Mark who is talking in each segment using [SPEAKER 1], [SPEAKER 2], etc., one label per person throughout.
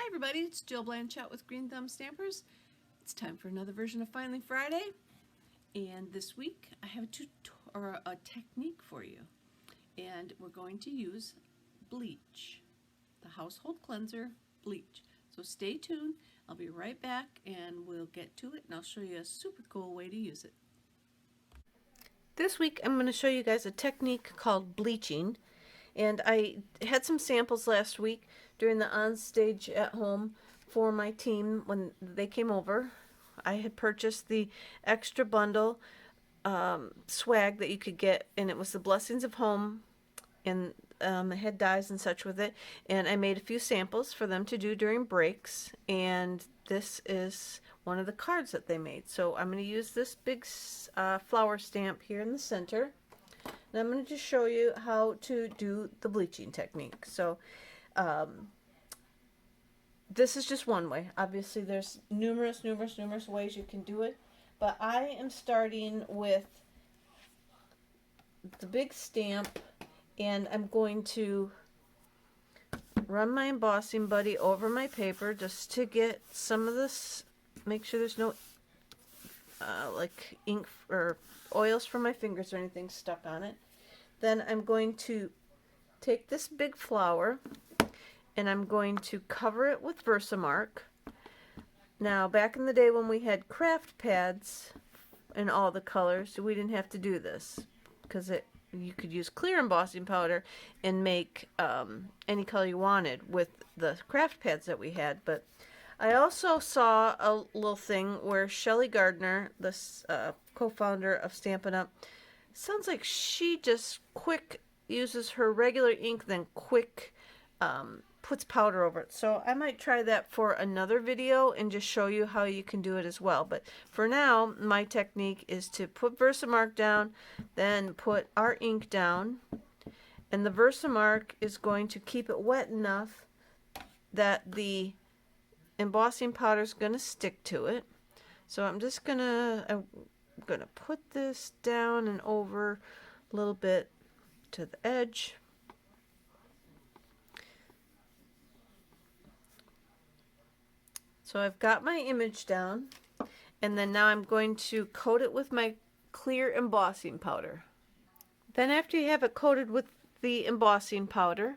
[SPEAKER 1] everybody, it's Jill Blanchett with Green Thumb Stampers. It's time for another version of Finally Friday, and this week I have a technique for you, and we're going to use bleach, the household cleanser bleach. So stay tuned, I'll be right back and we'll get to it and I'll show you a super cool way to use it. This week I'm going to show you guys a technique called bleaching. And I had some samples last week during the OnStage at home for my team when they came over. I had purchased the extra bundle swag that you could get, and it was the Blessings of Home, and it had dies and such with it. And I made a few samples for them to do during breaks, and this is one of the cards that they made. So I'm going to use this big flower stamp here in the center. And I'm going to just show you how to do the bleaching technique. So this is just one way. Obviously there's numerous ways you can do it. But I am starting with the big stamp, and I'm going to run my embossing buddy over my paper just to get some of this, make sure there's no like ink or oils from my fingers or anything stuck on it. Then I'm going to take this big flower and I'm going to cover it with Versamark. Now, back in the day when we had craft pads in all the colors, we didn't have to do this because you could use clear embossing powder and make any color you wanted with the craft pads that we had. But I also saw a little thing where Shelly Gardner, this co-founder of Stampin' Up, sounds like she just quick uses her regular ink, then quick puts powder over it. So I might try that for another video and just show you how you can do it as well. But for now, my technique is to put Versamark down, then put our ink down, and the Versamark is going to keep it wet enough that the embossing powder is going to stick to it. So I'm going to put this down and over a little bit to the edge. So I've got my image down, and then now I'm going to coat it with my clear embossing powder. Then after you have it coated with the embossing powder,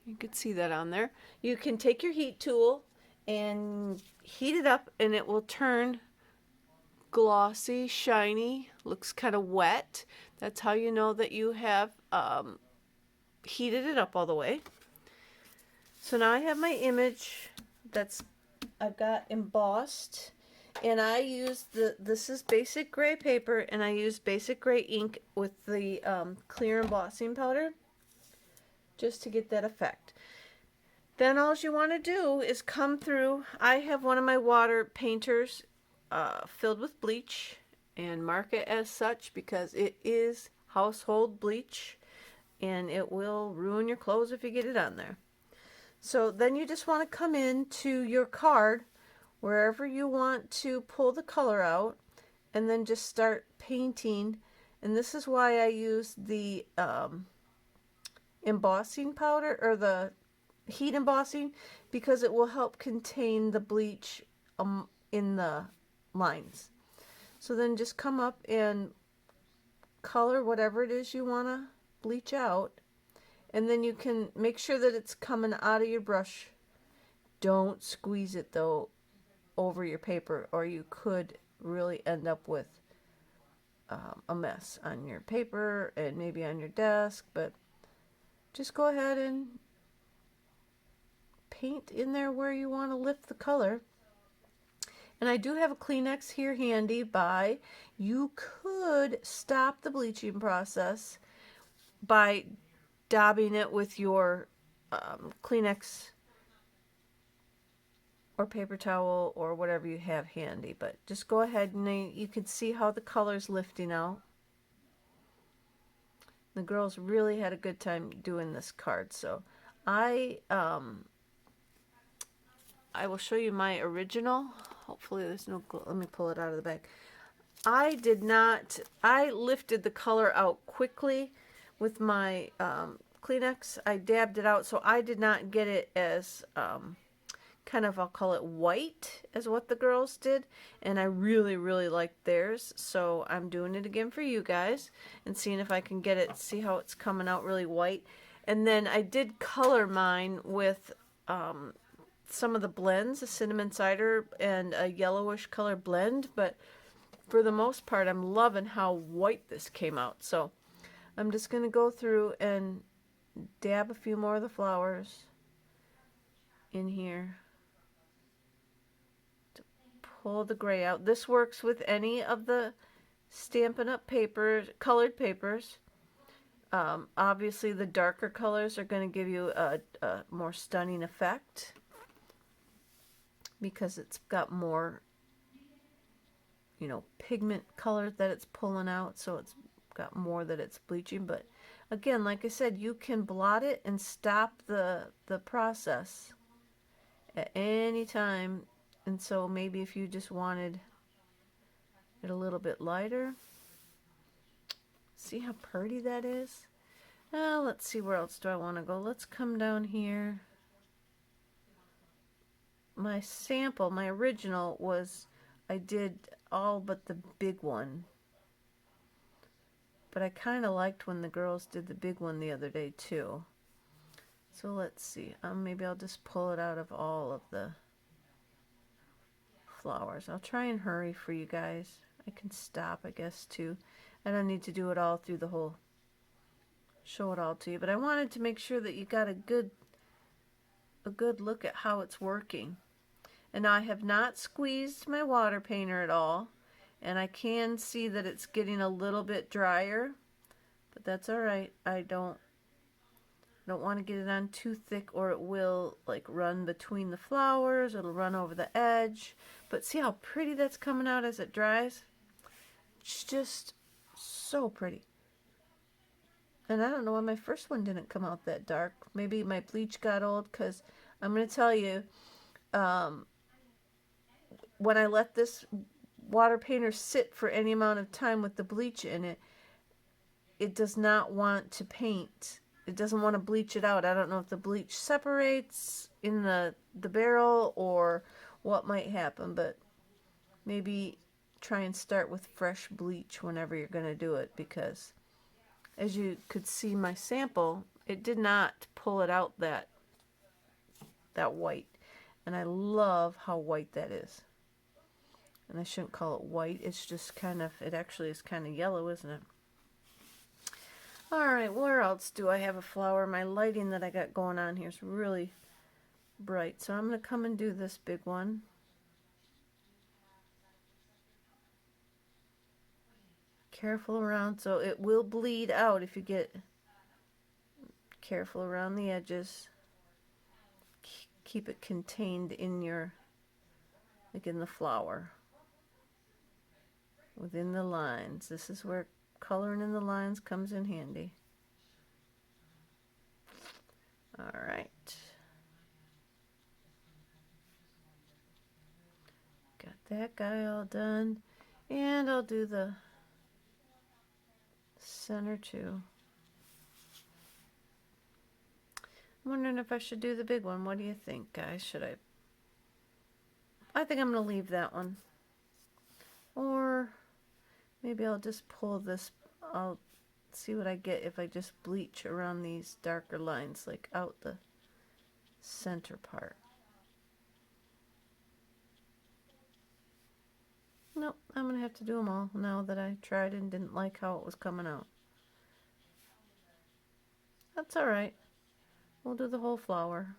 [SPEAKER 1] you can see that on there, you can take your heat tool and heat it up, and it will turn glossy, shiny, looks kind of wet. That's how you know that you have heated it up all the way. So now I have my image I've got embossed, and I use this is basic gray paper, and I use basic gray ink with the clear embossing powder just to get that effect. Then all you want to do is come through. I have one of my water painters filled with bleach, and mark it as such because it is household bleach and it will ruin your clothes if you get it on there. So then you just want to come into your card wherever you want to pull the color out and then just start painting. And this is why I use the embossing powder, or the heat embossing, because it will help contain the bleach in the lines. So then just come up and color whatever it is you want to bleach out, and then you can make sure that it's coming out of your brush. Don't squeeze it though over your paper, or you could really end up with a mess on your paper and maybe on your desk. But just go ahead and paint in there where you want to lift the color. And I do have a Kleenex here handy by. You could stop the bleaching process by dabbing it with your Kleenex or paper towel or whatever you have handy. But just go ahead and you can see how the color's lifting out. The girls really had a good time doing this card. So I will show you my original. Hopefully there's no glue. Let me pull it out of the bag. I lifted the color out quickly with my Kleenex. I dabbed it out, so I did not get it as kind of, I'll call it white, as what the girls did, and I really, really liked theirs, so I'm doing it again for you guys and seeing if I can get it, see how it's coming out really white. And then I did color mine with some of the blends, a cinnamon cider and a yellowish color blend, but for the most part, I'm loving how white this came out. So I'm just going to go through and dab a few more of the flowers in here to pull the gray out. This works with any of the Stampin' Up! Papers, colored papers. Obviously, the darker colors are going to give you a more stunning effect because it's got more, you know, pigment color that it's pulling out, so it's got more that it's bleaching. But again, like I said, you can blot it and stop the process at any time. And so maybe if you just wanted it a little bit lighter, see how pretty that is? Now let's see, where else do I want to go? Let's come down here. My sample, my original was, I did all but the big one. But I kind of liked when the girls did the big one the other day too. So let's see. Maybe I'll just pull it out of all of the flowers. I'll try and hurry for you guys. I can stop, I guess, too. I don't need to do it all through the whole, show it all to you. But I wanted to make sure that you got a good look at how it's working. And I have not squeezed my water painter at all. And I can see that it's getting a little bit drier, but that's all right. I don't want to get it on too thick, or it will like run between the flowers. It'll run over the edge. But see how pretty that's coming out as it dries? It's just so pretty. And I don't know why my first one didn't come out that dark. Maybe my bleach got old, because I'm going to tell you, when I let this water painter sit for any amount of time with the bleach in it, it does not want to paint. It doesn't want to bleach it out. I don't know if the bleach separates in the barrel or what might happen, but maybe try and start with fresh bleach whenever you're going to do it, because as you could see my sample, it did not pull it out that white. And I love how white that is. And I shouldn't call it white. It's just kind of, it actually is kind of yellow, isn't it? All right, where else do I have a flower? My lighting that I got going on here is really bright. So I'm going to come and do this big one. Careful around, so it will bleed out if you get careful around the edges. Keep it contained in your, like in the flower, within the lines. This is where coloring in the lines comes in handy. All right. Got that guy all done. And I'll do the center too. I'm wondering if I should do the big one. What do you think, guys? Should I? I think I'm going to leave that one. Or maybe I'll just pull this. I'll see what I get if I just bleach around these darker lines, like out the center part. Nope, I'm going to have to do them all now that I tried and didn't like how it was coming out. That's all right. We'll do the whole flower.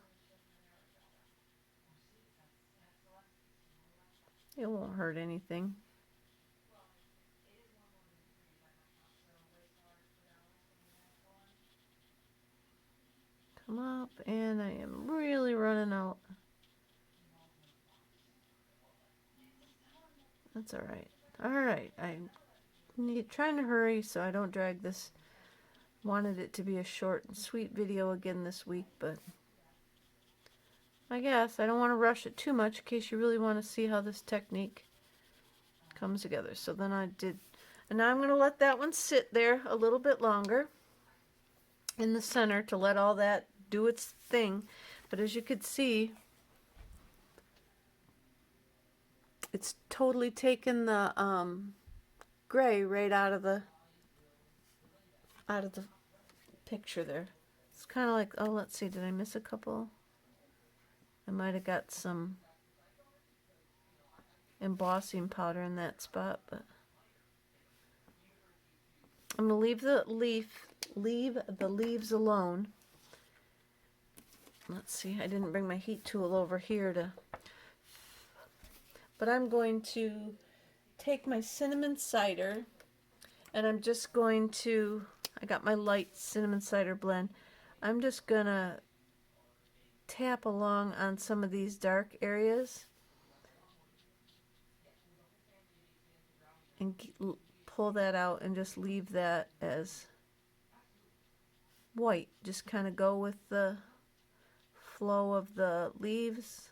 [SPEAKER 1] It won't hurt anything. Come up, and I am really running out. That's all right. All right, I'm trying to hurry so I don't drag this. Wanted it to be a short and sweet video again this week, but I guess I don't want to rush it too much in case you really want to see how this technique comes together. So then I did, and now I'm going to let that one sit there a little bit longer in the center to let all that do its thing. But as you could see, it's totally taken the gray right out of the picture there. It's kind of like, oh, let's see, did I miss a couple? I might have got some embossing powder in that spot, but I'm gonna leave the leaves alone. Let's see, I didn't bring my heat tool over here but I'm going to take my cinnamon cider, and I'm just going to, I got my light cinnamon cider blend. I'm just gonna tap along on some of these dark areas and pull that out and just leave that as white. Just kind of go with the flow of the leaves.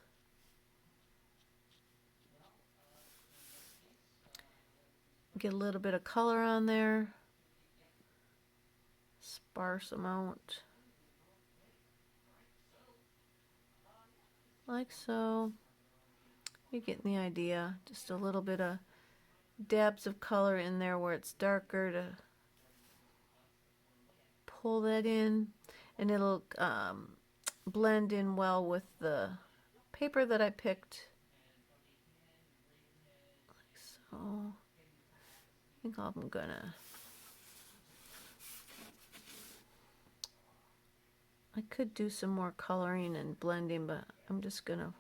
[SPEAKER 1] Get a little bit of color on there. Sparse amount. Like so. You're getting the idea. Just a little bit of dabs of color in there where it's darker to pull that in, and it'll blend in well with the paper that I picked. Like so. I think I'm gonna, I could do some more coloring and blending, but I'm just gonna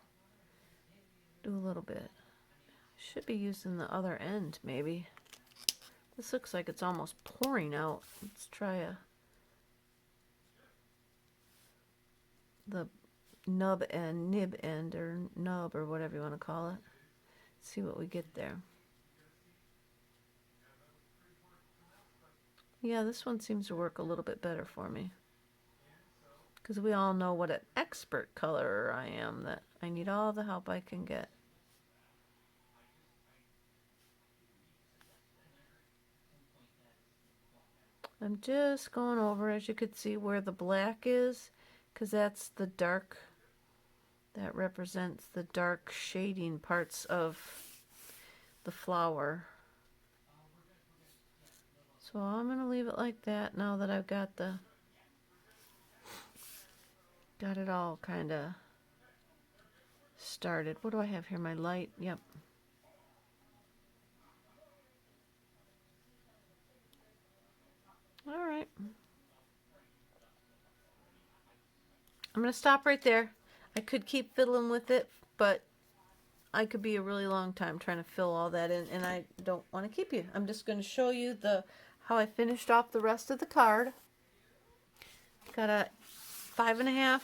[SPEAKER 1] do a little bit. Should be using the other end maybe. This looks like it's almost pouring out. Let's try the nib end or nub or whatever you want to call it. See what we get there. Yeah, this one seems to work a little bit better for me, because we all know what an expert colorer I am, that I need all the help I can get. I'm just going over, as you could see, where the black is, because that's the dark, that represents the dark shading parts of the flower. So I'm going to leave it like that now that I've got it all kind of started. What do I have here? My light. Yep. All right. I'm going to stop right there. I could keep fiddling with it, but I could be a really long time trying to fill all that in, and I don't want to keep you. I'm just going to show you how I finished off the rest of the card. Got a 5.5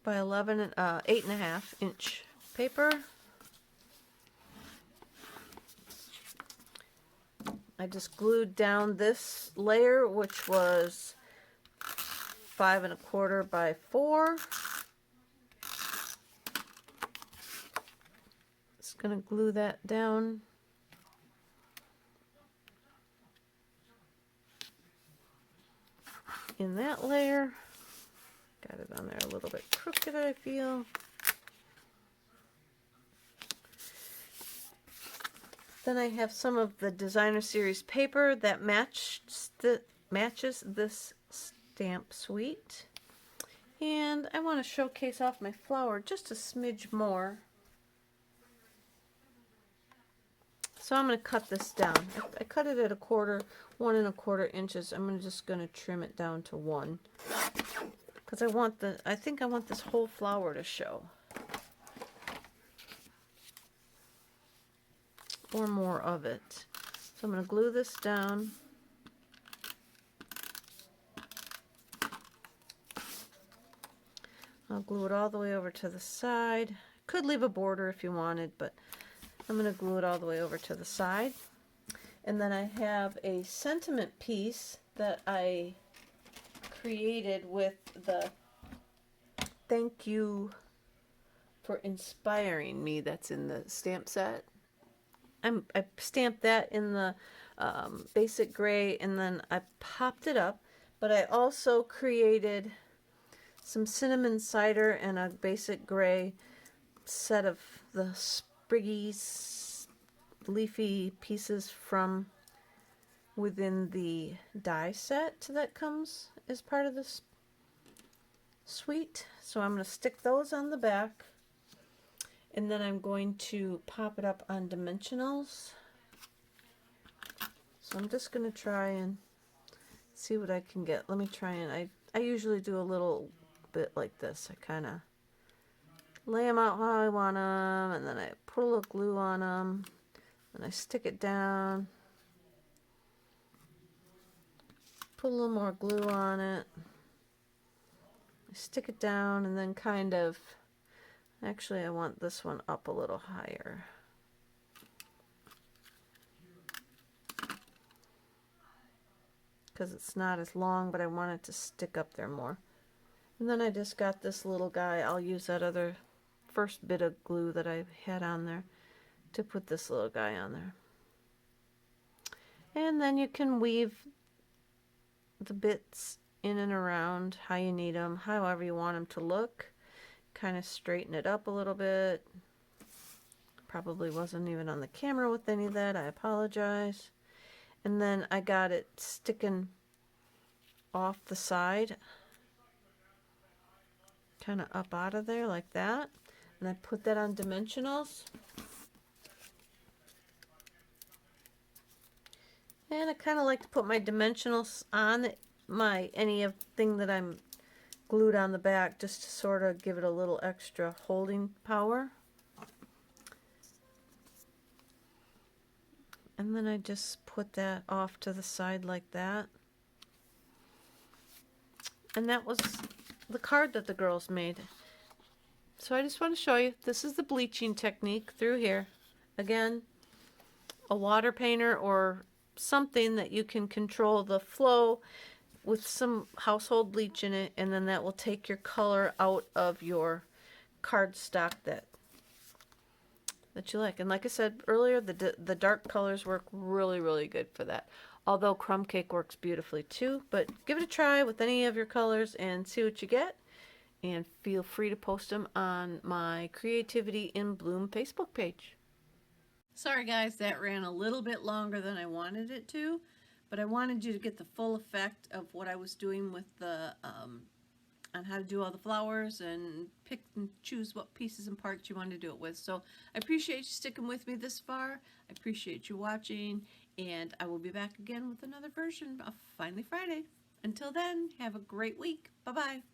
[SPEAKER 1] by 11, 8.5 inch paper. I just glued down this layer, which was 5.25 by 4. Just gonna glue that down. In that layer. Got it on there a little bit crooked, I feel. Then I have some of the designer series paper that matches this stamp suite. And I want to showcase off my flower just a smidge more. So I'm going to cut this down. I cut it at 1.25 inches. I'm just going to trim it down to 1. Because I think I want this whole flower to show. Or more of it. So I'm going to glue this down. I'll glue it all the way over to the side. Could leave a border if you wanted, but I'm going to glue it all the way over to the side. And then I have a sentiment piece that I created with the "Thank you for inspiring me" that's in the stamp set. I stamped that in the basic gray, and then I popped it up. But I also created some cinnamon cider and a basic gray set of the spriggy, leafy pieces from within the die set that comes as part of this suite. So I'm going to stick those on the back, and then I'm going to pop it up on dimensionals. So I'm just going to try and see what I can get. Let me try and I usually do a little bit like this. I kind of lay them out how I want them, and then I put a little glue on them, and I stick it down, put a little more glue on it, I stick it down, and then kind of, actually I want this one up a little higher. Because it's not as long, but I want it to stick up there more. And then I just got this little guy. I'll use that other first bit of glue that I had on there to put this little guy on there. And then you can weave the bits in and around how you need them, however you want them to look. Kind of straighten it up a little bit. Probably wasn't even on the camera with any of that. I apologize. And then I got it sticking off the side, kind of up out of there like that. And I put that on dimensionals. And I kind of like to put my dimensionals on anything that I'm glued on the back, just to sort of give it a little extra holding power. And then I just put that off to the side like that. And that was the card that the girls made. So I just want to show you, this is the bleaching technique through here. Again, a water painter or something that you can control the flow with some household bleach in it, and then that will take your color out of your cardstock that you like. And like I said earlier, the dark colors work really, really good for that. Although crumb cake works beautifully too. But give it a try with any of your colors and see what you get. And feel free to post them on my Creativity in Bloom Facebook page. Sorry guys, that ran a little bit longer than I wanted it to. But I wanted you to get the full effect of what I was doing with the on how to do all the flowers and pick and choose what pieces and parts you want to do it with. So I appreciate you sticking with me this far. I appreciate you watching, and I will be back again with another version of Finally Friday. Until then, have a great week. Bye-bye.